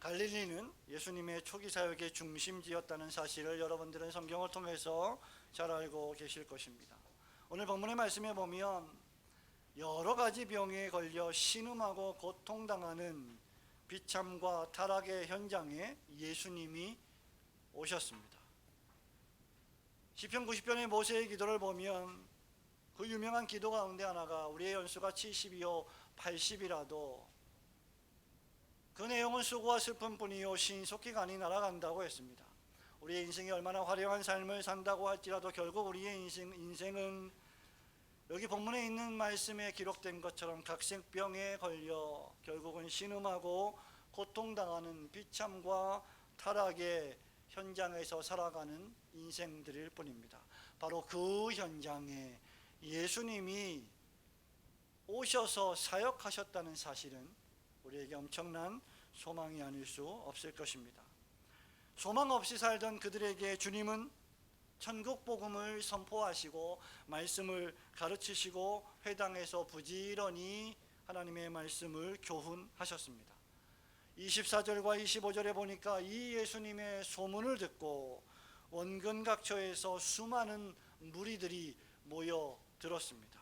갈릴리는 예수님의 초기 사역의 중심지였다는 사실을 여러분들은 성경을 통해서 잘 알고 계실 것입니다. 오늘 본문의 말씀에 보면 여러 가지 병에 걸려 신음하고 고통당하는 비참과 타락의 현장에 예수님이 오셨습니다. 시편 90편의 모세의 기도를 보면 그 유명한 기도 가운데 하나가 우리의 연수가 70이요 80이라도 그 내용은 수고와 슬픔뿐이요 신속히 간이 날아간다고 했습니다. 우리의 인생이 얼마나 화려한 삶을 산다고 할지라도 결국 우리의 인생은 여기 본문에 있는 말씀에 기록된 것처럼 각색병에 걸려 결국은 신음하고 고통당하는 비참과 타락의 현장에서 살아가는 인생들일 뿐입니다. 바로 그 현장에 예수님이 오셔서 사역하셨다는 사실은 우리에게 엄청난 소망이 아닐 수 없을 것입니다. 소망 없이 살던 그들에게 주님은 천국 복음을 선포하시고 말씀을 가르치시고 회당에서 부지런히 하나님의 말씀을 교훈하셨습니다. 24절과 25절에 보니까 이 예수님의 소문을 듣고 원근 각처에서 수많은 무리들이 모여들었습니다.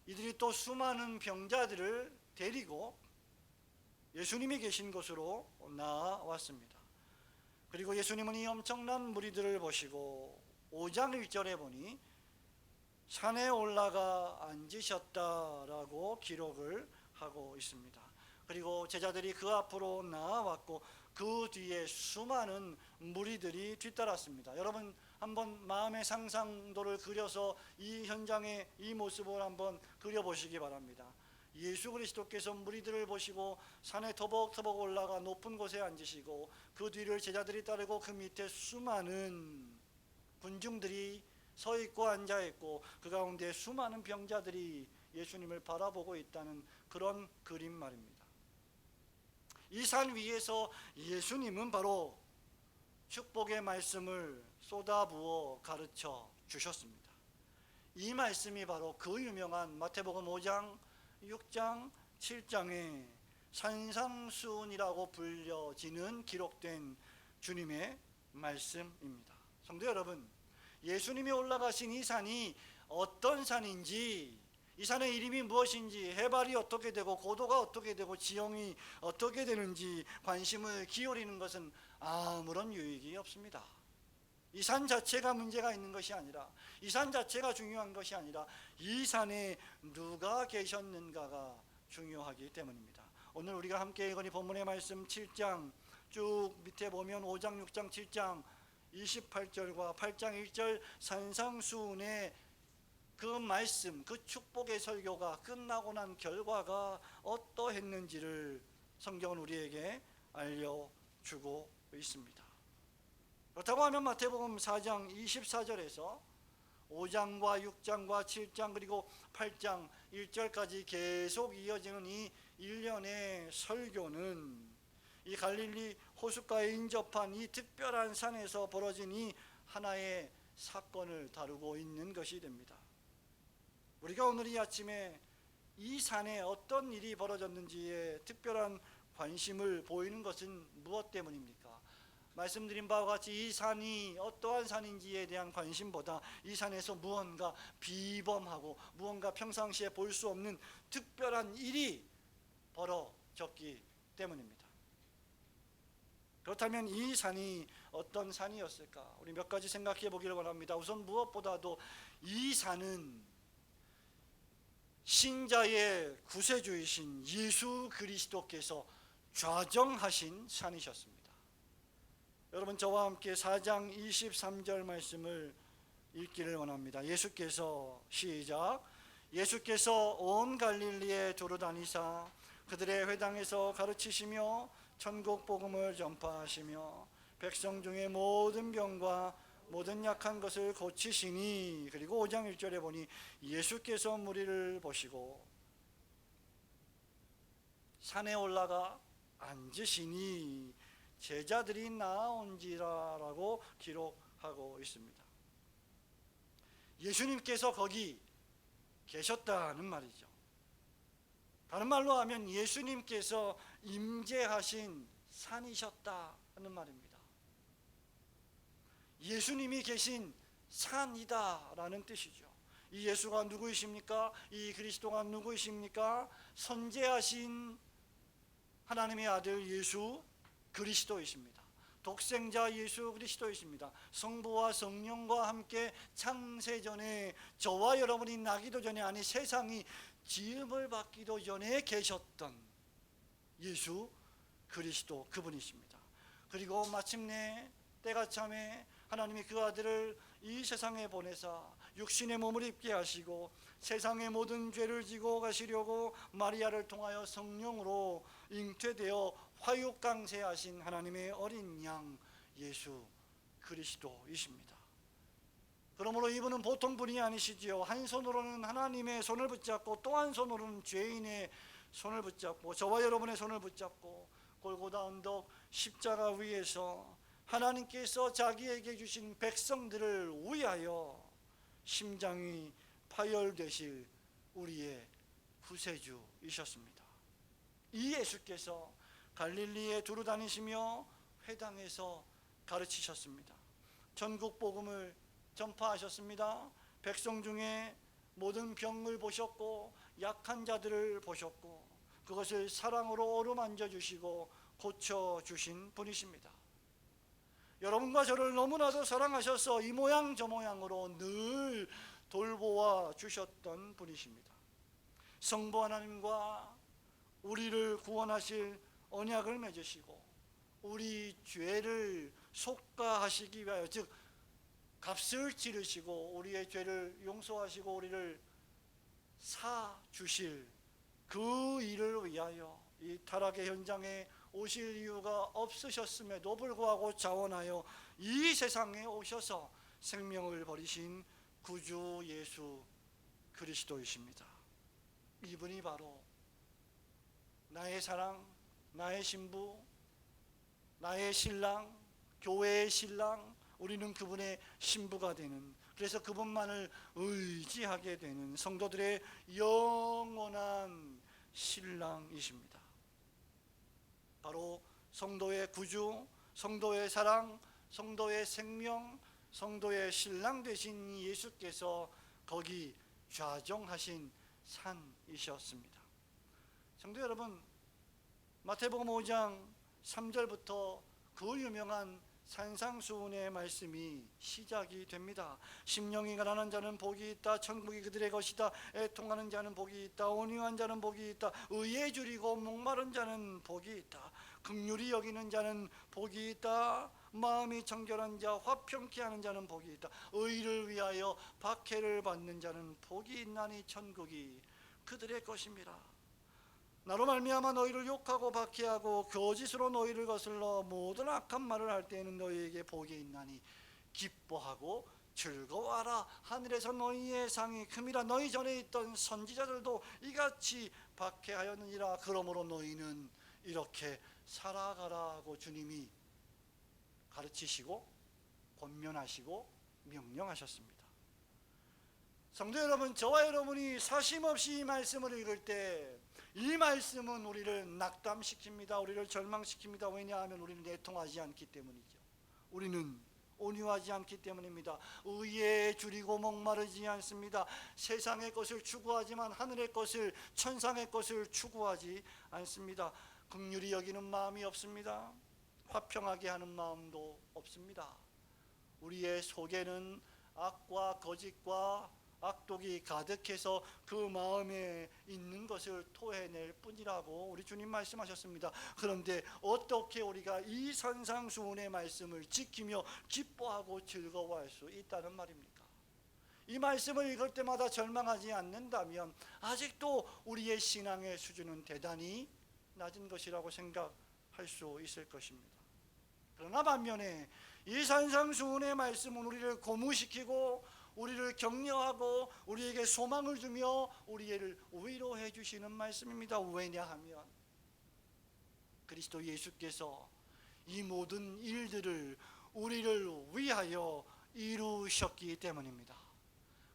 이들이 또 수많은 병자들을 데리고 예수님이 계신 곳으로 나왔습니다. 그리고 예수님은 이 엄청난 무리들을 보시고 5장 1절에 보니 산에 올라가 앉으셨다라고 기록을 하고 있습니다. 그리고 제자들이 그 앞으로 나아왔고 그 뒤에 수많은 무리들이 뒤따랐습니다. 여러분 한번 마음의 상상도를 그려서 이 현장의 이 모습을 한번 그려보시기 바랍니다. 예수 그리스도께서 무리들을 보시고 산에 터벅터벅 올라가 높은 곳에 앉으시고 그 뒤를 제자들이 따르고 그 밑에 수많은 군중들이 서 있고 앉아 있고 그 가운데 수많은 병자들이 예수님을 바라보고 있다는 그런 그림 말입니다. 이 산 위에서 예수님은 바로 축복의 말씀을 쏟아부어 가르쳐 주셨습니다. 이 말씀이 바로 그 유명한 마태복음 5장 6장 7장의 산상수훈이라고 불려지는 기록된 주님의 말씀입니다. 성도 여러분, 예수님이 올라가신 이 산이 어떤 산인지, 이 산의 이름이 무엇인지, 해발이 어떻게 되고 고도가 어떻게 되고 지형이 어떻게 되는지 관심을 기울이는 것은 아무런 유익이 없습니다. 이 산 자체가 문제가 있는 것이 아니라, 이 산 자체가 중요한 것이 아니라 이 산에 누가 계셨는가가 중요하기 때문입니다. 오늘 우리가 함께 읽은 이 본문의 말씀 7장 쭉 밑에 보면 5장 6장 7장 28절과 8장 1절 산상수훈의 그 말씀, 그 축복의 설교가 끝나고 난 결과가 어떠했는지를 성경은 우리에게 알려주고 있습니다. 그렇다고 하면 마태복음 4장 24절에서 5장과 6장과 7장 그리고 8장 1절까지 계속 이어지는 이 일련의 설교는 이 갈릴리 호숫가에 인접한 이 특별한 산에서 벌어진 이 하나의 사건을 다루고 있는 것이 됩니다. 우리가 오늘 이 아침에 이 산에 어떤 일이 벌어졌는지에 특별한 관심을 보이는 것은 무엇 때문입니까? 말씀드린 바와 같이 이 산이 어떠한 산인지에 대한 관심보다 이 산에서 무언가 비범하고 무언가 평상시에 볼 수 없는 특별한 일이 벌어졌기 때문입니다. 그렇다면 이 산이 어떤 산이었을까? 우리 몇 가지 생각해 보기를 원합니다. 우선 무엇보다도 이 산은 신자의 구세주이신 예수 그리스도께서 좌정하신 산이셨습니다. 여러분 저와 함께 4장 23절 말씀을 읽기를 원합니다. 예수께서 시작. 예수께서 온 갈릴리에 두루 다니사 그들의 회당에서 가르치시며 천국 복음을 전파하시며 백성 중에 모든 병과 모든 약한 것을 고치시니. 그리고 5장 1절에 보니 예수께서 무리를 보시고 산에 올라가 앉으시니 제자들이 나온지라라고 기록하고 있습니다. 예수님께서 거기 계셨다는 말이죠. 다른 말로 하면 예수님께서 임재하신 산이셨다는 말입니다. 예수님이 계신 산이다라는 뜻이죠. 이 예수가 누구이십니까? 이 그리스도가 누구이십니까? 선재하신 하나님의 아들 예수 그리스도이십니다. 독생자 예수 그리스도이십니다. 성부와 성령과 함께 창세전에 저와 여러분이 나기도 전에, 아니 세상이 지음을 받기도 전에 계셨던 예수 그리스도, 그분이십니다. 그리고 마침내 때가 참에 하나님이 그 아들을 이 세상에 보내사 육신의 몸을 입게 하시고 세상의 모든 죄를 지고 가시려고 마리아를 통하여 성령으로 잉태되어 화육강세하신 하나님의 어린 양 예수 그리스도이십니다. 그러므로 이분은 보통 분이 아니시지요. 한 손으로는 하나님의 손을 붙잡고 또 한 손으로는 죄인의 손을 붙잡고 저와 여러분의 손을 붙잡고 골고다 언덕 십자가 위에서 하나님께서 자기에게 주신 백성들을 위하여 심장이 파열되실 우리의 구세주이셨습니다. 이 예수께서 갈릴리에 두루 다니시며 회당에서 가르치셨습니다. 전국 복음을 전파하셨습니다. 백성 중에 모든 병을 보셨고 약한 자들을 보셨고 그것을 사랑으로 어루만져 주시고 고쳐주신 분이십니다. 여러분과 저를 너무나도 사랑하셔서 이 모양 저 모양으로 늘 돌보아 주셨던 분이십니다. 성부 하나님과 우리를 구원하실 언약을 맺으시고 우리 죄를 속가하시기 위하여, 즉 값을 치르시고 우리의 죄를 용서하시고 우리를 사주실 그 일을 위하여 이 타락의 현장에 오실 이유가 없으셨음에도 불구하고 자원하여 이 세상에 오셔서 생명을 버리신 구주 예수 그리스도이십니다. 이분이 바로 나의 사랑, 나의 신부, 나의 신랑, 교회의 신랑, 우리는 그분의 신부가 되는, 그래서 그분만을 의지하게 되는 성도들의 영원한 신랑이십니다. 바로 성도의 구주, 성도의 사랑, 성도의 생명, 성도의 신랑 되신 예수께서 거기 좌정하신 산이셨습니다. 성도 여러분, 마태복음 5장 3절부터 그 유명한 산상수훈의 말씀이 시작이 됩니다. 심령이 가난한 자는 복이 있다. 천국이 그들의 것이다. 애통하는 자는 복이 있다. 온유한 자는 복이 있다. 의에 줄이고 목마른 자는 복이 있다. 긍휼히 여기는 자는 복이 있다. 마음이 정결한 자, 화평케 하는 자는 복이 있다. 의를 위하여 박해를 받는 자는 복이 있나니 천국이 그들의 것입니다. 나로 말미암아 너희를 욕하고 박해하고 거짓으로 너희를 거슬러 모든 악한 말을 할 때에는 너희에게 복이 있나니 기뻐하고 즐거워하라. 하늘에서 너희의 상이 큼이라. 너희 전에 있던 선지자들도 이같이 박해하였느니라. 그러므로 너희는 이렇게 살아가라고 주님이 가르치시고 권면하시고 명령하셨습니다. 성도 여러분, 저와 여러분이 사심없이 이 말씀을 읽을 때 이 말씀은 우리를 낙담시킵니다. 우리를 절망시킵니다. 왜냐하면 우리는 애통하지 않기 때문이죠. 우리는 온유하지 않기 때문입니다. 의에 줄이고 목마르지 않습니다. 세상의 것을 추구하지만 하늘의 것을, 천상의 것을 추구하지 않습니다. 긍휼히 여기는 마음이 없습니다. 화평하게 하는 마음도 없습니다. 우리의 속에는 악과 거짓과 악독이 가득해서 그 마음에 있는 것을 토해낼 뿐이라고 우리 주님 말씀하셨습니다. 그런데 어떻게 우리가 이 산상수훈의 말씀을 지키며 기뻐하고 즐거워할 수 있다는 말입니까? 이 말씀을 읽을 때마다 절망하지 않는다면 아직도 우리의 신앙의 수준은 대단히 낮은 것이라고 생각할 수 있을 것입니다. 그러나 반면에 이 산상수훈의 말씀은 우리를 고무시키고 우리를 격려하고 우리에게 소망을 주며 우리를 위로해 주시는 말씀입니다. 왜냐하면 그리스도 예수께서 이 모든 일들을 우리를 위하여 이루셨기 때문입니다.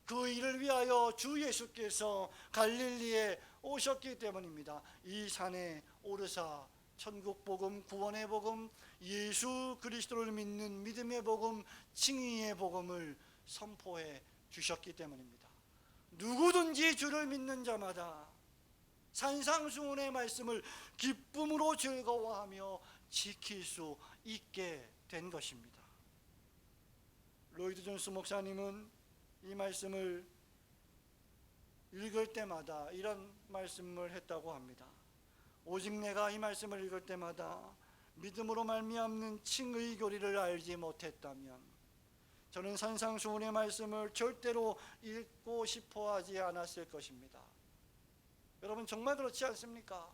그 일을 위하여 주 예수께서 갈릴리에 오셨기 때문입니다. 이 산에 오르사 천국 복음, 구원의 복음, 예수 그리스도를 믿는 믿음의 복음, 칭의의 복음을 선포해 주셨기 때문입니다. 누구든지 주를 믿는 자마다 산상수훈의 말씀을 기쁨으로 즐거워하며 지킬 수 있게 된 것입니다. 로이드 존스 목사님은 이 말씀을 읽을 때마다 이런 말씀을 했다고 합니다. 오직 내가 이 말씀을 읽을 때마다 믿음으로 말미암는 칭의 교리를 알지 못했다면 저는 산상수훈의 말씀을 절대로 읽고 싶어 하지 않았을 것입니다. 여러분, 정말 그렇지 않습니까?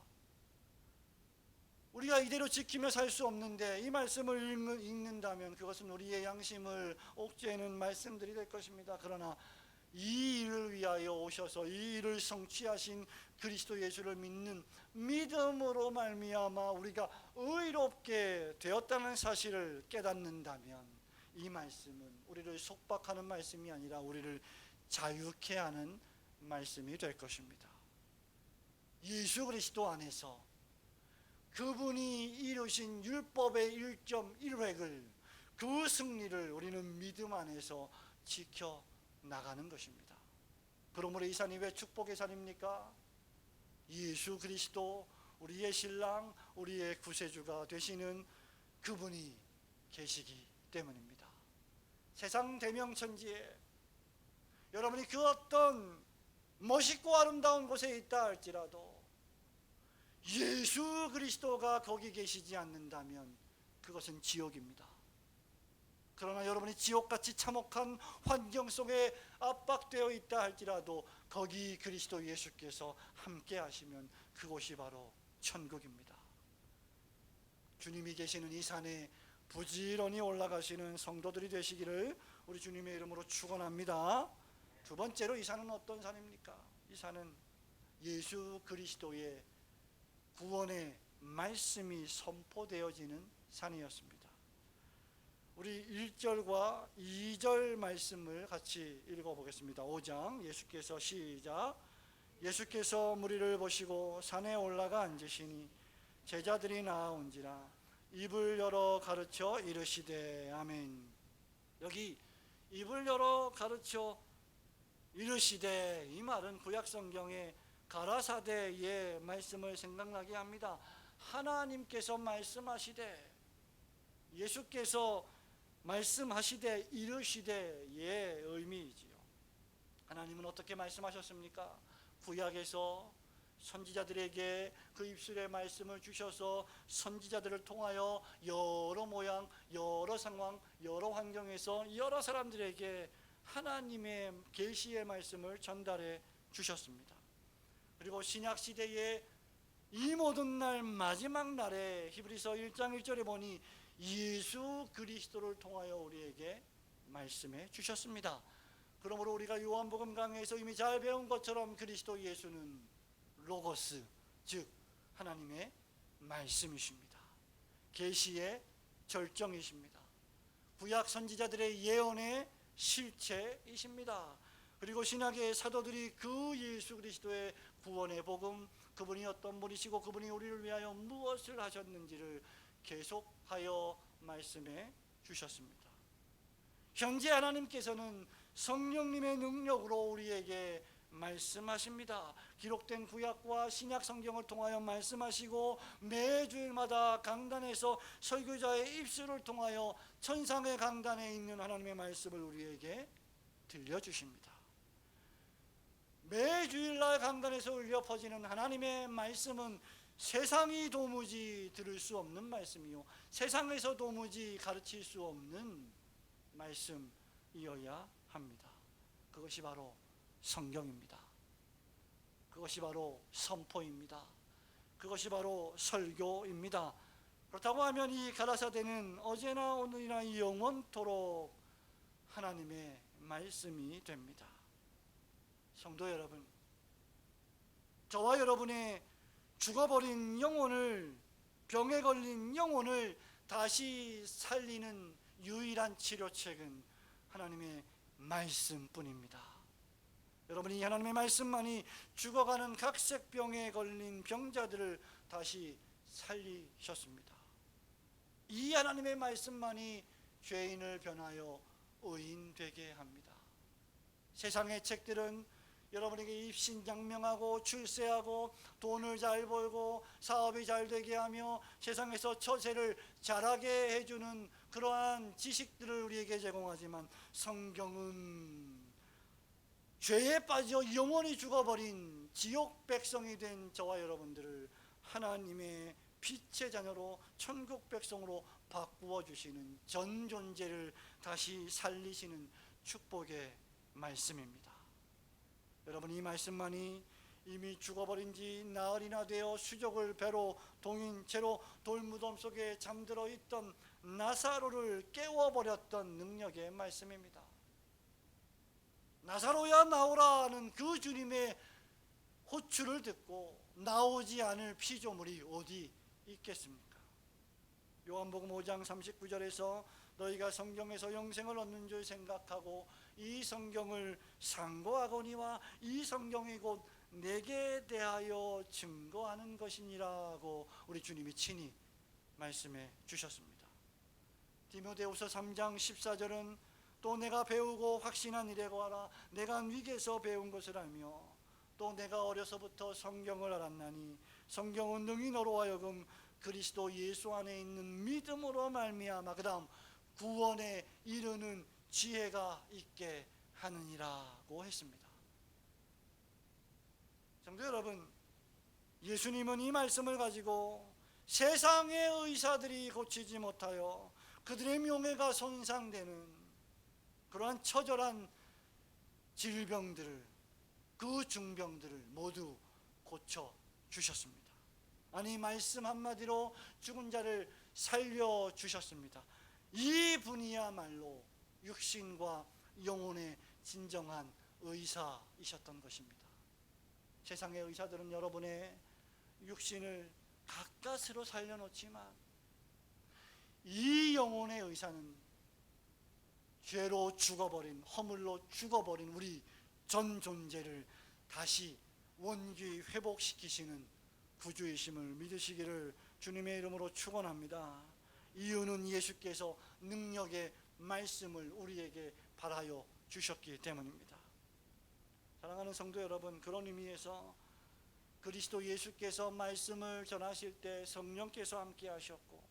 우리가 이대로 지키며 살 수 없는데 이 말씀을 읽는다면 그것은 우리의 양심을 옥죄는 말씀들이 될 것입니다. 그러나 이 일을 위하여 오셔서 이 일을 성취하신 그리스도 예수를 믿는 믿음으로 말미암아 우리가 의롭게 되었다는 사실을 깨닫는다면 이 말씀은 우리를 속박하는 말씀이 아니라 우리를 자유케 하는 말씀이 될 것입니다. 예수 그리스도 안에서 그분이 이루신 율법의 1.1획을, 그 승리를 우리는 믿음 안에서 지켜 나가는 것입니다. 그러므로 이 산이 왜 축복의 산입니까? 예수 그리스도, 우리의 신랑, 우리의 구세주가 되시는 그분이 계시기 때문입니다. 세상 대명천지에 여러분이 그 어떤 멋있고 아름다운 곳에 있다 할지라도 예수 그리스도가 거기 계시지 않는다면 그것은 지옥입니다. 그러나 여러분이 지옥같이 참혹한 환경 속에 압박되어 있다 할지라도 거기 그리스도 예수께서 함께 하시면 그곳이 바로 천국입니다. 주님이 계시는 이 산에 부지런히 올라가시는 성도들이 되시기를 우리 주님의 이름으로 축원합니다. 두 번째로, 이 산은 어떤 산입니까? 이 산은 예수 그리스도의 구원의 말씀이 선포되어지는 산이었습니다. 우리 1절과 2절 말씀을 같이 읽어보겠습니다. 5장, 예수께서 시작. 예수께서 무리를 보시고 산에 올라가 앉으시니 제자들이 나아온지라 입을 열어 가르쳐 이르시되. 아멘. 여기 입을 열어 가르쳐 이르시되, 이 말은 구약 성경의 가라사대의 말씀을 생각나게 합니다. 하나님께서 말씀하시되, 예수께서 말씀하시되 이르시되의 의미이지요. 하나님은 어떻게 말씀하셨습니까? 구약에서 선지자들에게 그 입술에 말씀을 주셔서 선지자들을 통하여 여러 모양, 여러 상황, 여러 환경에서 여러 사람들에게 하나님의 계시의 말씀을 전달해 주셨습니다. 그리고 신약 시대의 이 모든 날 마지막 날에 히브리서 1장 1절에 보니 예수 그리스도를 통하여 우리에게 말씀해 주셨습니다. 그러므로 우리가 요한복음 강해에서 이미 잘 배운 것처럼 그리스도 예수는 로고스, 즉 하나님의 말씀이십니다. 계시의 절정이십니다. 구약 선지자들의 예언의 실체이십니다. 그리고 신약의 사도들이 그 예수 그리스도의 구원의 복음, 그분이 어떤 분이시고 그분이 우리를 위하여 무엇을 하셨는지를 계속하여 말씀해 주셨습니다. 현재 하나님께서는 성령님의 능력으로 우리에게 말씀하십니다. 기록된 구약과 신약 성경을 통하여 말씀하시고 매주일마다 강단에서 설교자의 입술을 통하여 천상의 강단에 있는 하나님의 말씀을 우리에게 들려주십니다. 매주일날 강단에서 울려 퍼지는 하나님의 말씀은 세상이 도무지 들을 수 없는 말씀이요, 세상에서 도무지 가르칠 수 없는 말씀이어야 합니다. 그것이 바로 성경입니다. 그것이 바로 선포입니다. 그것이 바로 설교입니다. 그렇다고 하면 이 가라사대는 어제나 오늘이나 영원토록 하나님의 말씀이 됩니다. 성도 여러분, 저와 여러분의 죽어버린 영혼을, 병에 걸린 영혼을 다시 살리는 유일한 치료책은 하나님의 말씀뿐입니다. 여러분이 하나님의 말씀만이 죽어가는 각색병에 걸린 병자들을 다시 살리셨습니다. 이 하나님의 말씀만이 죄인을 변하여 의인 되게 합니다. 세상의 책들은 여러분에게 입신양명하고 출세하고 돈을 잘 벌고 사업이 잘 되게 하며 세상에서 처세를 잘하게 해주는 그러한 지식들을 우리에게 제공하지만, 성경은 죄에 빠져 영원히 죽어버린 지옥 백성이 된 저와 여러분들을 하나님의 빛의 자녀로 천국 백성으로 바꾸어 주시는, 전 존재를 다시 살리시는 축복의 말씀입니다. 여러분, 이 말씀만이 이미 죽어버린 지 나흘이나 되어 수족을 배로 동인 채로 돌무덤 속에 잠들어 있던 나사로를 깨워버렸던 능력의 말씀입니다. 나사로야 나오라는 그 주님의 호출을 듣고 나오지 않을 피조물이 어디 있겠습니까? 요한복음 5장 39절에서 너희가 성경에서 영생을 얻는 줄 생각하고 이 성경을 상고하거니와 이 성경이 곧 내게 대하여 증거하는 것이니라고 우리 주님이 친히 말씀해 주셨습니다. 디모데후서 3장 14절은 또 내가 배우고 확신한 이라고 하라. 내가 위에서 배운 것을 알며 또 내가 어려서부터 성경을 알았나니 성경은 능히 너로 하여금 그리스도 예수 안에 있는 믿음으로 말미암아 그 다음 구원에 이르는 지혜가 있게 하느니라고 했습니다. 성도 여러분, 예수님은 이 말씀을 가지고 세상의 의사들이 고치지 못하여 그들의 명예가 손상되는 그러한 처절한 질병들을, 그 중병들을 모두 고쳐 주셨습니다. 아니, 말씀 한마디로 죽은 자를 살려 주셨습니다. 이 분이야말로 육신과 영혼의 진정한 의사이셨던 것입니다. 세상의 의사들은 여러분의 육신을 가까스로 살려놓지만 이 영혼의 의사는 죄로 죽어버린, 허물로 죽어버린 우리 전 존재를 다시 원기 회복시키시는 구주이심을 믿으시기를 주님의 이름으로 축원합니다. 이유는 예수께서 능력의 말씀을 우리에게 발하여 주셨기 때문입니다. 사랑하는 성도 여러분, 그런 의미에서 그리스도 예수께서 말씀을 전하실 때 성령께서 함께 하셨고,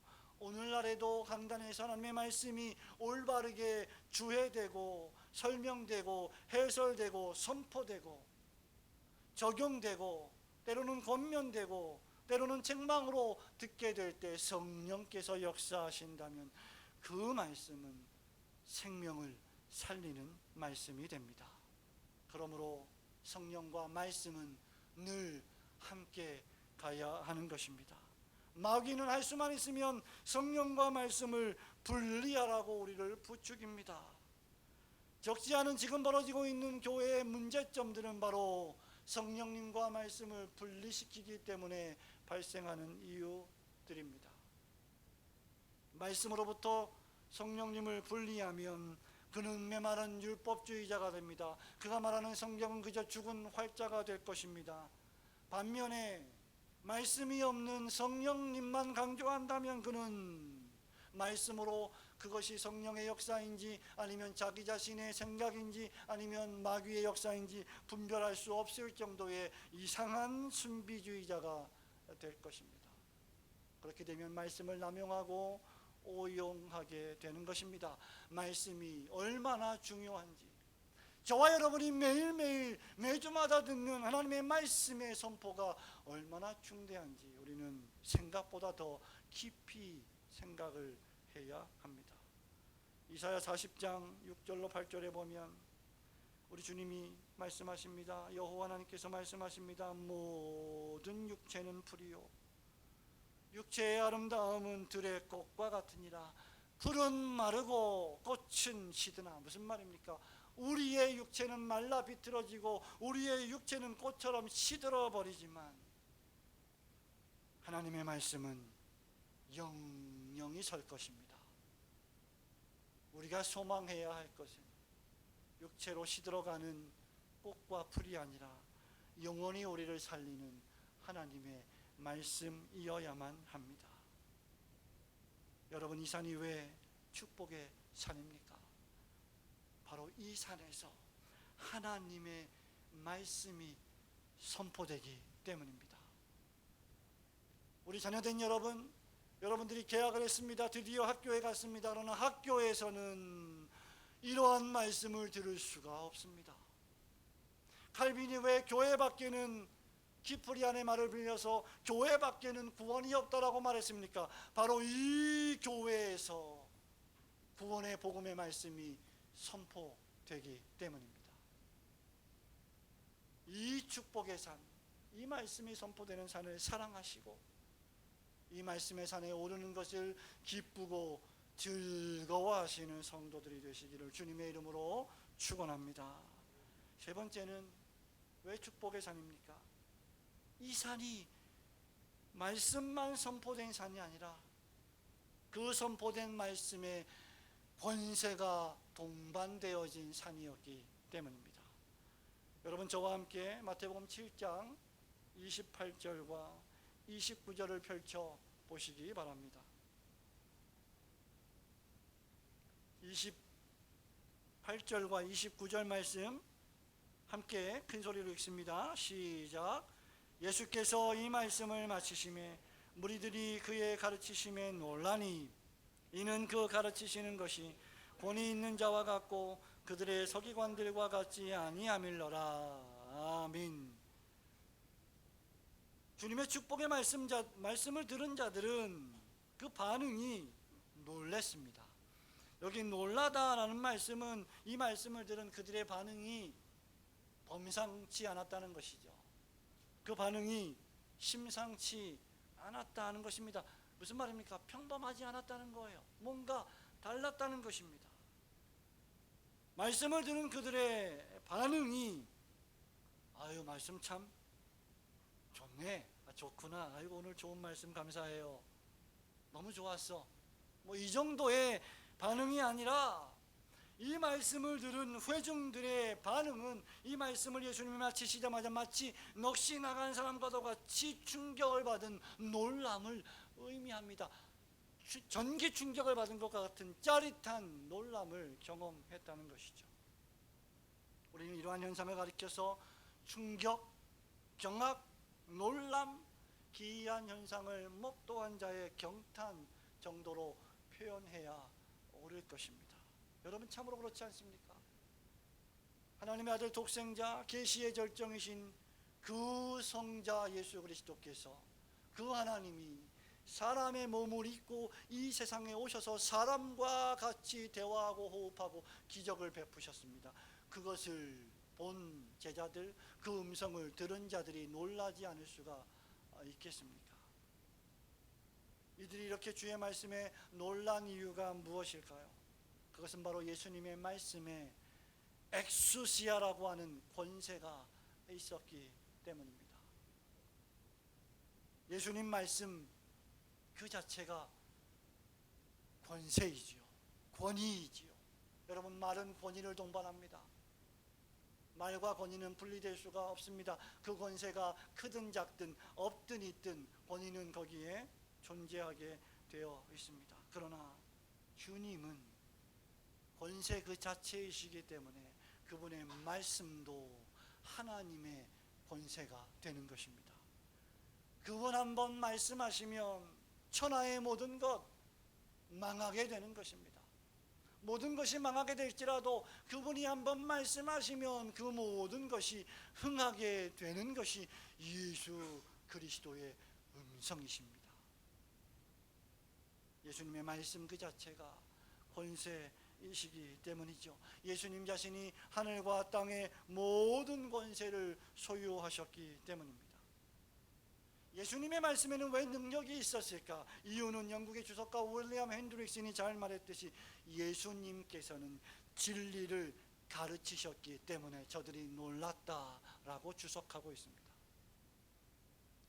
오늘날에도 강단에서 하나님의 말씀이 올바르게 주해되고 설명되고 해설되고 선포되고 적용되고 때로는 권면되고 때로는 책망으로 듣게 될 때 성령께서 역사하신다면 그 말씀은 생명을 살리는 말씀이 됩니다. 그러므로 성령과 말씀은 늘 함께 가야 하는 것입니다. 마귀는 할 수만 있으면 성령과 말씀을 분리하라고 우리를 부추깁니다. 적지 않은 지금 벌어지고 있는 교회의 문제점들은 바로 성령님과 말씀을 분리시키기 때문에 발생하는 이유들입니다. 말씀으로부터 성령님을 분리하면 그는 메마른 율법주의자가 됩니다. 그가 말하는 성경은 그저 죽은 활자가 될 것입니다. 반면에 말씀이 없는 성령님만 강조한다면 그는 말씀으로 그것이 성령의 역사인지 아니면 자기 자신의 생각인지 아니면 마귀의 역사인지 분별할 수 없을 정도의 이상한 순비주의자가 될 것입니다. 그렇게 되면 말씀을 남용하고 오용하게 되는 것입니다. 말씀이 얼마나 중요한지, 저와 여러분이 매일매일 매주마다 듣는 하나님의 말씀의 선포가 얼마나 중대한지 우리는 생각보다 더 깊이 생각을 해야 합니다. 이사야 40장 6절로 8절에 보면 우리 주님이 말씀하십니다. 여호와 하나님께서 말씀하십니다. 모든 육체는 풀이요 육체의 아름다움은 들의 꽃과 같으니라. 풀은 마르고 꽃은 시드나. 무슨 말입니까? 우리의 육체는 말라 비틀어지고 우리의 육체는 꽃처럼 시들어 버리지만 하나님의 말씀은 영영이 설 것입니다. 우리가 소망해야 할 것은 육체로 시들어가는 꽃과 풀이 아니라 영원히 우리를 살리는 하나님의 말씀이어야만 합니다. 여러분, 이 산이 왜 축복의 산입니까? 바로 이 산에서 하나님의 말씀이 선포되기 때문입니다. 우리 자녀된 여러분들이 개학을 했습니다. 드디어 학교에 갔습니다. 그러나 학교에서는 이러한 말씀을 들을 수가 없습니다. 칼빈이 왜 교회 밖에는, 키프리안의 말을 빌려서 교회 밖에는 구원이 없다라고 말했습니까? 바로 이 교회에서 구원의 복음의 말씀이 선포되기 때문입니다. 이 축복의 산, 이 말씀이 선포되는 산을 사랑하시고 이 말씀의 산에 오르는 것을 기쁘고 즐거워하시는 성도들이 되시기를 주님의 이름으로 축원합니다. 세 번째는 왜 축복의 산입니까? 이 산이 말씀만 선포된 산이 아니라 그 선포된 말씀에 권세가 동반되어진 산이었기 때문입니다. 여러분, 저와 함께 마태복음 7장 28절과 29절을 펼쳐 보시기 바랍니다. 28절과 29절 말씀 함께 큰 소리로 읽습니다. 시작. 예수께서 이 말씀을 마치시매 무리들이 그의 가르치심에 놀라니 이는 그 가르치시는 것이 권위 있는 자와 같고 그들의 서기관들과 같지 아니함일러라. 아멘. 주님의 축복의 말씀을 들은 자들은 그 반응이 놀랐습니다. 여기 놀라다라는 말씀은 이 말씀을 들은 그들의 반응이 범상치 않았다는 것이죠. 그 반응이 심상치 않았다는 것입니다. 무슨 말입니까? 평범하지 않았다는 거예요. 뭔가 달랐다는 것입니다. 말씀을 들은 그들의 반응이 아유, 말씀 참 좋네, 좋구나, 아이고 오늘 좋은 말씀 감사해요, 너무 좋았어, 뭐 이 정도의 반응이 아니라 이 말씀을 들은 회중들의 반응은 이 말씀을 예수님이 마치시자마자 마치 넋이 나간 사람과도 같이 충격을 받은 놀람을 의미합니다. 전기 충격을 받은 것과 같은 짜릿한 놀람을 경험했다는 것이죠. 우리는 이러한 현상을 가리켜서 충격, 경악, 놀람, 기이한 현상을 목도한 자의 경탄 정도로 표현해야 옳을 것입니다. 여러분, 참으로 그렇지 않습니까? 하나님의 아들 독생자, 계시의 절정이신 그 성자 예수 그리스도께서, 그 하나님이 사람의 몸을 입고 이 세상에 오셔서 사람과 같이 대화하고 호흡하고 기적을 베푸셨습니다. 그것을 본 제자들, 그 음성을 들은 자들이 놀라지 않을 수가 있겠습니까? 이들이 이렇게 주의 말씀에 놀란 이유가 무엇일까요? 그것은 바로 예수님의 말씀에 엑수시아라고 하는 권세가 있었기 때문입니다. 예수님 말씀 그 자체가 권세이지요, 권위이지요. 여러분, 말은 권위를 동반합니다. 말과 권위는 분리될 수가 없습니다. 그 권세가 크든 작든 없든 있든 권위는 거기에 존재하게 되어 있습니다. 그러나 주님은 권세 그 자체이시기 때문에 그분의 말씀도 하나님의 권세가 되는 것입니다. 그분 한번 말씀하시면 천하의 모든 것 망하게 되는 것입니다. 모든 것이 망하게 될지라도 그분이 한번 말씀하시면 그 모든 것이 흥하게 되는 것이 예수 그리스도의 음성이십니다. 예수님의 말씀 그 자체가 권세이시기 때문이죠. 예수님 자신이 하늘과 땅의 모든 권세를 소유하셨기 때문입니다. 예수님의 말씀에는 왜 능력이 있었을까? 이유는 영국의 주석가 윌리엄 핸드릭슨이 잘 말했듯이 예수님께서는 진리를 가르치셨기 때문에 저들이 놀랐다라고 주석하고 있습니다.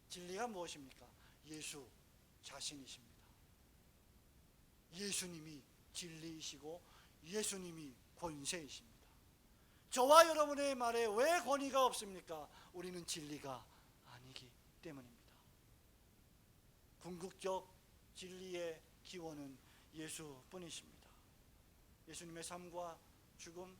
진리가 무엇입니까? 예수 자신이십니다. 예수님이 진리이시고 예수님이 권세이십니다. 저와 여러분의 말에 왜 권위가 없습니까? 우리는 진리가 아니기 때문입니다. 궁극적 진리의 기원은 예수뿐이십니다. 예수님의 삶과 죽음,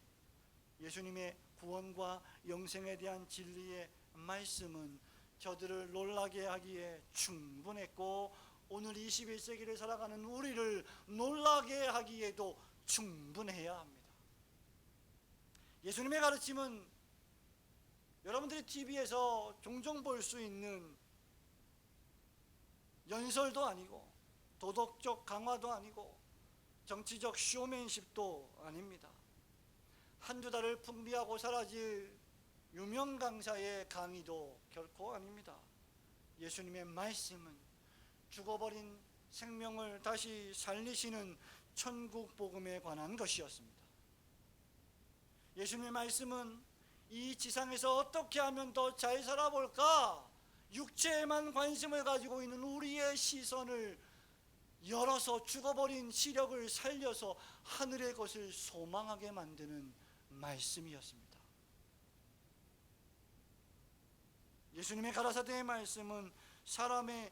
예수님의 구원과 영생에 대한 진리의 말씀은 저들을 놀라게 하기에 충분했고, 오늘 21세기를 살아가는 우리를 놀라게 하기에도 충분해야 합니다. 예수님의 가르침은 여러분들이 TV에서 종종 볼 수 있는 연설도 아니고, 도덕적 강화도 아니고, 정치적 쇼맨십도 아닙니다. 한두 달을 풍비하고 사라질 유명 강사의 강의도 결코 아닙니다. 예수님의 말씀은 죽어버린 생명을 다시 살리시는 천국 복음에 관한 것이었습니다. 예수님의 말씀은 이 지상에서 어떻게 하면 더 잘 살아볼까, 육체에만 관심을 가지고 있는 우리의 시선을 열어서 죽어버린 시력을 살려서 하늘의 것을 소망하게 만드는 말씀이었습니다. 예수님의 가라사대의 말씀은 사람의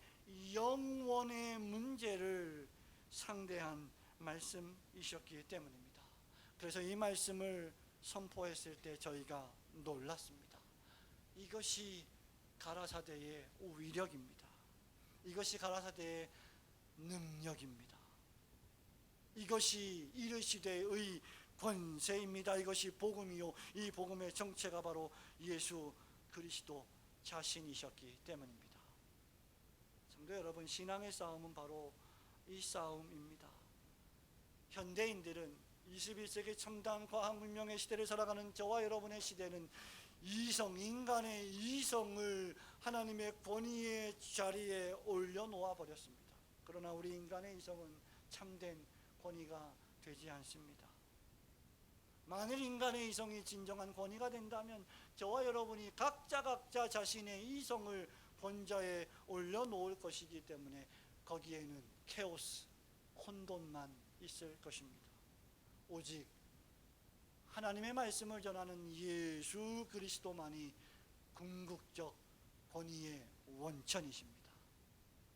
영원의 문제를 상대한 말씀이셨기 때문입니다. 그래서 이 말씀을 선포했을 때 저희가 놀랐습니다. 이것이 가라사대의 위력입니다. 이것이 가라사대의 능력입니다. 이것이 이르시되의 권세입니다. 이것이 복음이요, 이 복음의 정체가 바로 예수 그리스도 자신이셨기 때문입니다. 성도 여러분, 신앙의 싸움은 바로 이 싸움입니다. 현대인들은 21세기 첨단 과학 문명의 시대를 살아가는 저와 여러분의 시대는 인간의 이성을 하나님의 권위의 자리에 올려놓아 버렸습니다. 그러나 우리 인간의 이성은 참된 권위가 되지 않습니다. 만일 인간의 이성이 진정한 권위가 된다면 저와 여러분이 각자 자신의 이성을 본좌에 올려놓을 것이기 때문에 거기에는 케오스, 혼돈만 있을 것입니다. 오직 하나님의 말씀을 전하는 예수 그리스도만이 궁극적 권위의 원천이십니다.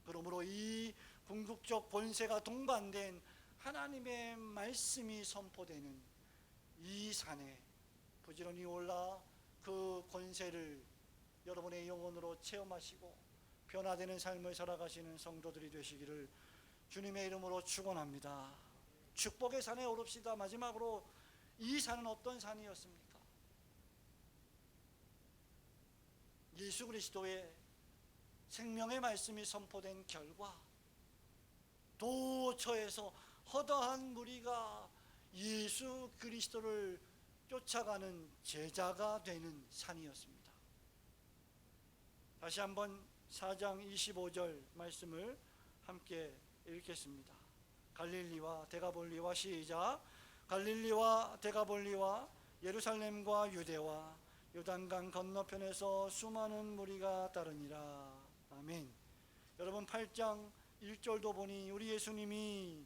그러므로 이 궁극적 권세가 동반된 하나님의 말씀이 선포되는 이 산에 부지런히 올라 그 권세를 여러분의 영혼으로 체험하시고 변화되는 삶을 살아가시는 성도들이 되시기를 주님의 이름으로 축원합니다. 축복의 산에 오릅시다. 마지막으로 이 산은 어떤 산이었습니까? 예수 그리스도의 생명의 말씀이 선포된 결과 도처에서 허다한 무리가 예수 그리스도를 쫓아가는 제자가 되는 산이었습니다. 다시 한번 4장 25절 말씀을 함께 읽겠습니다. 갈릴리와 데가볼리와 시작. 갈릴리와 데가볼리와 예루살렘과 유대와 요단강 건너편에서 수많은 무리가 따르니라. 아멘. 여러분 8장 1절도 보니 우리 예수님이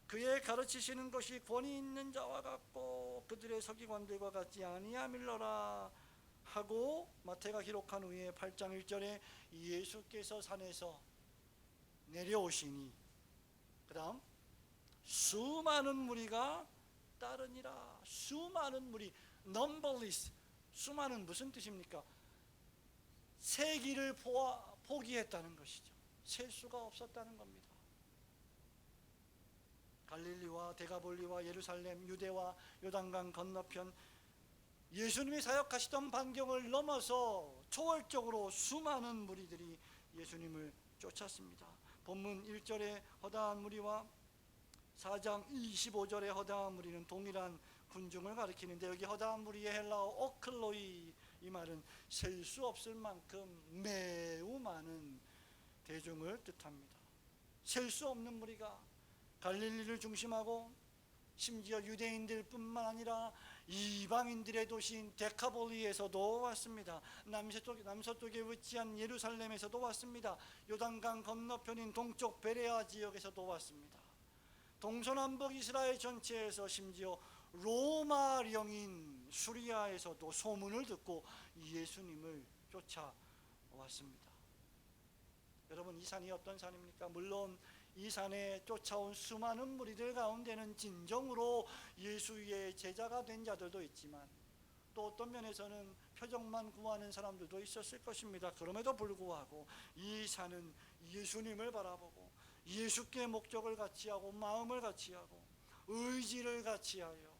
그의 가르치시는 것이 권위 있는 자와 같고 그들의 서기관들과 같지 아니함일러라 하고 마태가 기록한 후에 8장 1절에 예수께서 산에서 내려오시니 그 다음 수많은 무리가 따르니라. 수많은 무리, numberless, 수많은 무슨 뜻입니까? 세기를 포기했다는 것이죠. 셀 수가 없었다는 겁니다. 갈릴리와 데가볼리와 예루살렘, 유대와 요단강 건너편 예수님이 사역하시던 반경을 넘어서 초월적으로 수많은 무리들이 예수님을 쫓았습니다. 본문 1절의 허다한 무리와 4장 25절의 허다한 무리는 동일한 군중을 가리키는데 여기 허다한 무리의 헬라어 오클로이, 이 말은 셀 수 없을 만큼 매우 많은 대중을 뜻합니다. 셀 수 없는 무리가 갈릴리를 중심하고 심지어 유대인들뿐만 아니라 이방인들의 도시인 데카볼리에서도 왔습니다. 남서쪽에 위치한 예루살렘에서도 왔습니다. 요단강 건너편인 동쪽 베레아 지역에서도 왔습니다. 동서남북 이스라엘 전체에서 심지어 로마령인 수리아에서도 소문을 듣고 예수님을 쫓아왔습니다. 여러분, 이 산이 어떤 산입니까? 물론 이 산에 쫓아온 수많은 무리들 가운데는 진정으로 예수의 제자가 된 자들도 있지만 또 어떤 면에서는 표적만 구하는 사람들도 있었을 것입니다. 그럼에도 불구하고 이 산은 예수님을 바라보고 예수께 목적을 같이하고 마음을 같이하고 의지를 같이하여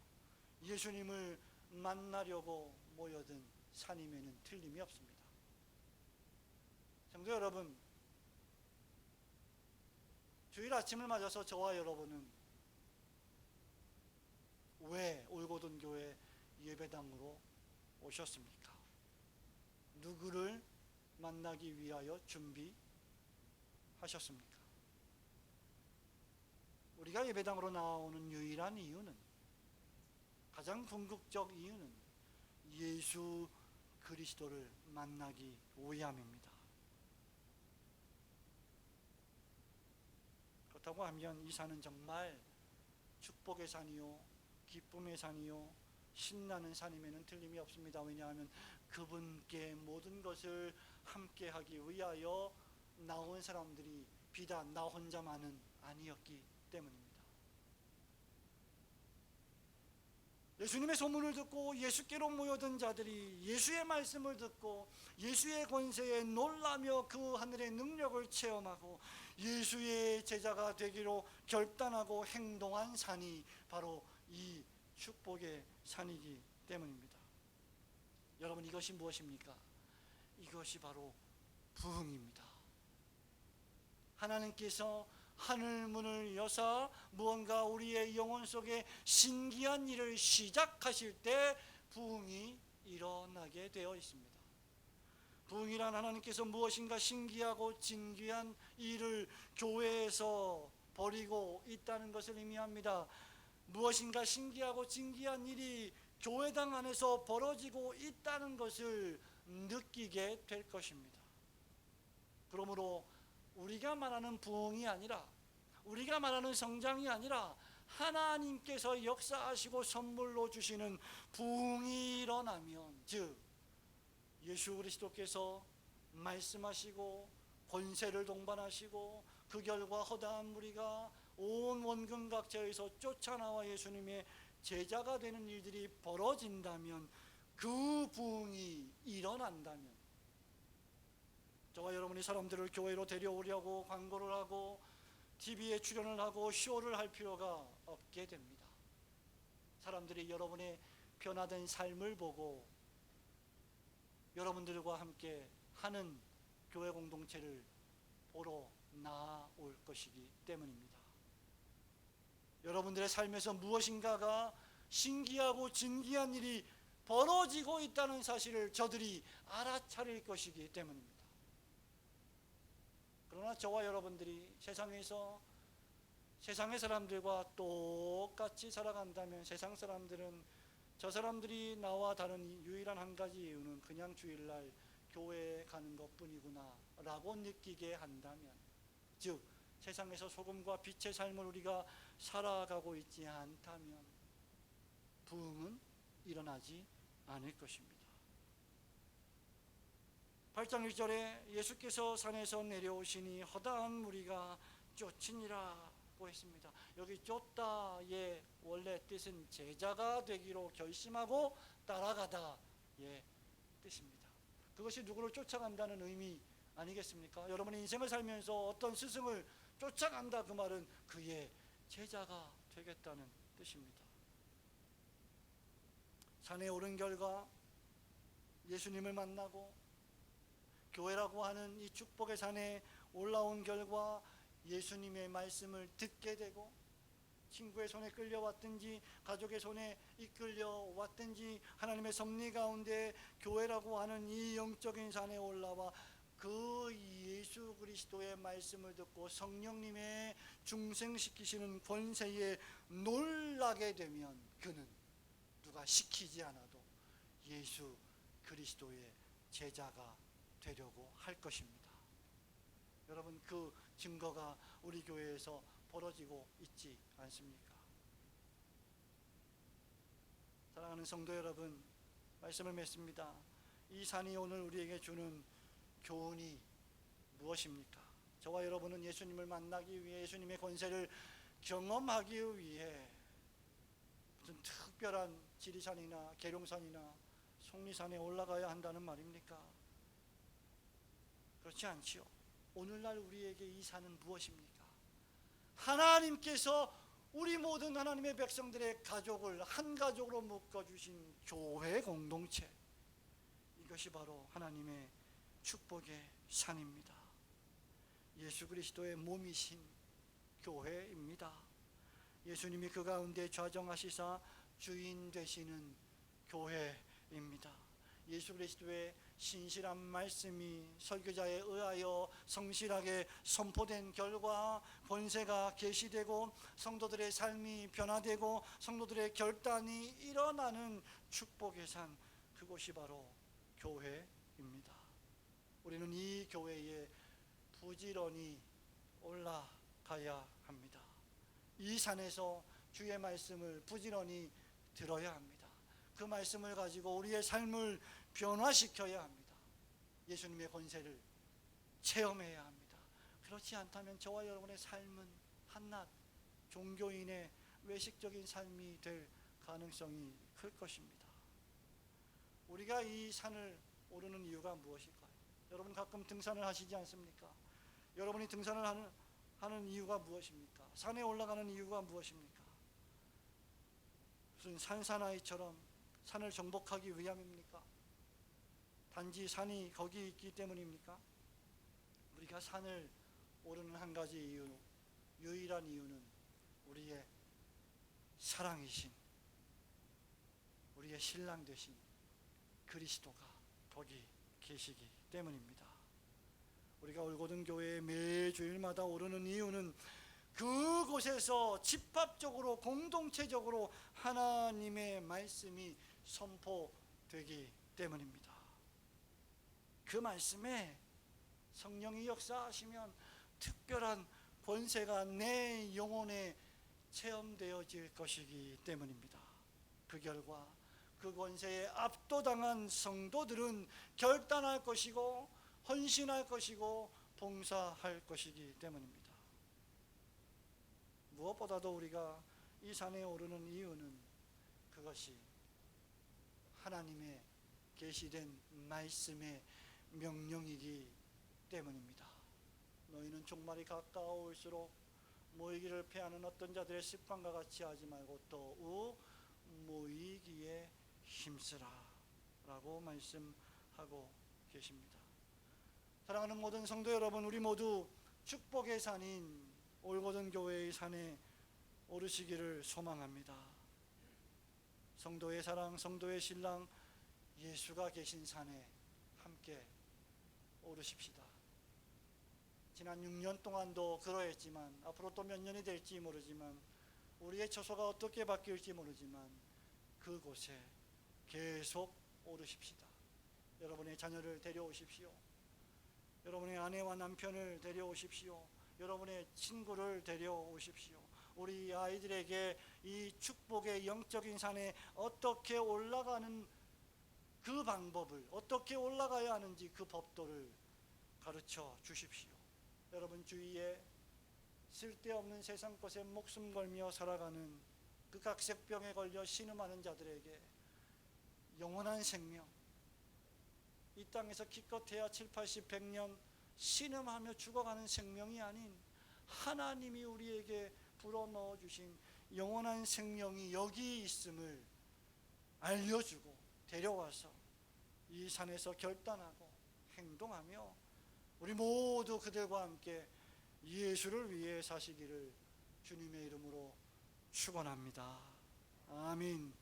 예수님을 만나려고 모여든 산임에는 틀림이 없습니다. 성도 여러분, 주일 아침을 맞아서 저와 여러분은 왜 올고든 교회 예배당으로 오셨습니까? 누구를 만나기 위하여 준비하셨습니까? 우리가 예배당으로 나오는 유일한 이유는, 가장 궁극적 이유는 예수 그리스도를 만나기 위함입니다. 그렇다고 하면 이 산은 정말 축복의 산이요, 기쁨의 산이요, 신나는 산임에는 틀림이 없습니다. 왜냐하면 그분께 모든 것을 함께 하기 위하여 나온 사람들이 비단 나 혼자만은 아니었기 때문입니다. 예수님의 소문을 듣고 예수께로 모여든 자들이 예수의 말씀을 듣고 예수의 권세에 놀라며 그 하늘의 능력을 체험하고 예수의 제자가 되기로 결단하고 행동한 산이 바로 이 축복의 산이기 때문입니다. 여러분, 이것이 무엇입니까? 이것이 바로 부흥입니다. 하나님께서 하늘 문을 여사 무언가 우리의 영혼 속에 신기한 일을 시작하실 때 부흥이 일어나게 되어 있습니다. 부흥이란 하나님께서 무엇인가 신기하고 진귀한 일을 교회에서 벌이고 있다는 것을 의미합니다. 무엇인가 신기하고 진귀한 일이 교회당 안에서 벌어지고 있다는 것을 느끼게 될 것입니다. 그러므로 우리가 말하는 부흥이 아니라, 우리가 말하는 성장이 아니라 하나님께서 역사하시고 선물로 주시는 부흥이 일어나면, 즉 예수 그리스도께서 말씀하시고 권세를 동반하시고 그 결과 허다한 무리가 온 원근 각처에서 쫓아나와 예수님의 제자가 되는 일들이 벌어진다면, 그 부흥이 일어난다면 저와 여러분이 사람들을 교회로 데려오려고 광고를 하고 TV에 출연을 하고 쇼를 할 필요가 없게 됩니다. 사람들이 여러분의 변화된 삶을 보고 여러분들과 함께 하는 교회 공동체를 보러 나올 것이기 때문입니다. 여러분들의 삶에서 무엇인가가 신기하고 진귀한 일이 벌어지고 있다는 사실을 저들이 알아차릴 것이기 때문입니다. 그러나 저와 여러분들이 세상에서 세상의 사람들과 똑같이 살아간다면 세상 사람들은 저 사람들이 나와 다른 유일한 한 가지 이유는 그냥 주일날 교회에 가는 것뿐이구나 라고 느끼게 한다면, 즉 세상에서 소금과 빛의 삶을 우리가 살아가고 있지 않다면 부흥은 일어나지 않을 것입니다. 8장 1절에 예수께서 산에서 내려오시니 허다한 무리가 쫓으니라고 했습니다. 여기 쫓다의 원래 뜻은 제자가 되기로 결심하고 따라가다의 뜻입니다. 그것이 누구를 쫓아간다는 의미 아니겠습니까? 여러분의 인생을 살면서 어떤 스승을 쫓아간다, 그 말은 그의 제자가 되겠다는 뜻입니다. 산에 오른 결과 예수님을 만나고 교회라고 하는 이 축복의 산에 올라온 결과 예수님의 말씀을 듣게 되고, 친구의 손에 끌려왔든지 가족의 손에 이끌려왔든지 하나님의 섭리 가운데 교회라고 하는 이 영적인 산에 올라와 그 예수 그리스도의 말씀을 듣고 성령님의 중생시키시는 권세에 놀라게 되면 그는 누가 시키지 않아도 예수 그리스도의 제자가 되려고 할 것입니다. 여러분, 그 증거가 우리 교회에서 벌어지고 있지 않습니까? 사랑하는 성도 여러분, 말씀을 맺습니다. 이 산이 오늘 우리에게 주는 교훈이 무엇입니까? 저와 여러분은 예수님을 만나기 위해, 예수님의 권세를 경험하기 위해 무슨 특별한 지리산이나 계룡산이나 속리산에 올라가야 한다는 말입니까? 그렇지 않지요. 오늘날 우리에게 이 산은 무엇입니까? 하나님께서 우리 모든 하나님의 백성들의 가족을 한 가족으로 묶어주신 교회 공동체, 이것이 바로 하나님의 축복의 산입니다. 예수 그리스도의 몸이신 교회입니다. 예수님이 그 가운데 좌정하시사 주인 되시는 교회입니다. 예수 그리스도의 신실한 말씀이 설교자에 의하여 성실하게 선포된 결과 권세가 계시되고 성도들의 삶이 변화되고 성도들의 결단이 일어나는 축복의 산, 그곳이 바로 교회입니다. 우리는 이 교회에 부지런히 올라가야 합니다. 이 산에서 주의 말씀을 부지런히 들어야 합니다. 그 말씀을 가지고 우리의 삶을 변화시켜야 합니다. 예수님의 권세를 체험해야 합니다. 그렇지 않다면 저와 여러분의 삶은 한낱 종교인의 외식적인 삶이 될 가능성이 클 것입니다. 우리가 이 산을 오르는 이유가 무엇일까요? 여러분 가끔 등산을 하시지 않습니까? 여러분이 등산을 하는 이유가 무엇입니까? 산에 올라가는 이유가 무엇입니까? 무슨 산사나이처럼 산을 정복하기 위함입니까? 단지 산이 거기 있기 때문입니까? 우리가 산을 오르는 한 가지 이유, 유일한 이유는 우리의 사랑이신, 우리의 신랑 되신 그리스도가 거기 계시기 때문입니다. 우리가 올고든 교회에 매 주일마다 오르는 이유는 그곳에서 집합적으로 공동체적으로 하나님의 말씀이 선포되기 때문입니다. 그 말씀에 성령이 역사하시면 특별한 권세가 내 영혼에 체험되어질 것이기 때문입니다. 그 결과 그 권세에 압도당한 성도들은 결단할 것이고 헌신할 것이고 봉사할 것이기 때문입니다. 무엇보다도 우리가 이 산에 오르는 이유는 그것이 하나님의 계시된 말씀의 명령이기 때문입니다. 너희는 종말이 가까울수록 모이기를 패하는 어떤 자들의 습관과 같이 하지 말고 더욱 모이기에 힘쓰라 라고 말씀하고 계십니다. 사랑하는 모든 성도 여러분, 우리 모두 축복의 산인 올고든 교회의 산에 오르시기를 소망합니다. 성도의 사랑, 성도의 신랑 예수가 계신 산에 함께 오르십시다. 지난 6년 동안도 그러했지만 앞으로 또 몇 년이 될지 모르지만 우리의 처소가 어떻게 바뀔지 모르지만 그곳에 계속 오르십시다. 여러분의 자녀를 데려오십시오. 여러분의 아내와 남편을 데려오십시오. 여러분의 친구를 데려오십시오. 우리 아이들에게 이 축복의 영적인 산에 어떻게 올라가는 그 방법을, 어떻게 올라가야 하는지 그 법도를 가르쳐 주십시오. 여러분 주위에 쓸데없는 세상 것에 목숨 걸며 살아가는 그 각색병에 걸려 신음하는 자들에게 영원한 생명, 이 땅에서 기껏해야 7, 80, 100년 신음하며 죽어가는 생명이 아닌 하나님이 우리에게 불어넣어 주신 영원한 생명이 여기 있음을 알려주고 데려와서 이 산에서 결단하고 행동하며 우리 모두 그들과 함께 예수를 위해 사시기를 주님의 이름으로 축원합니다. 아멘.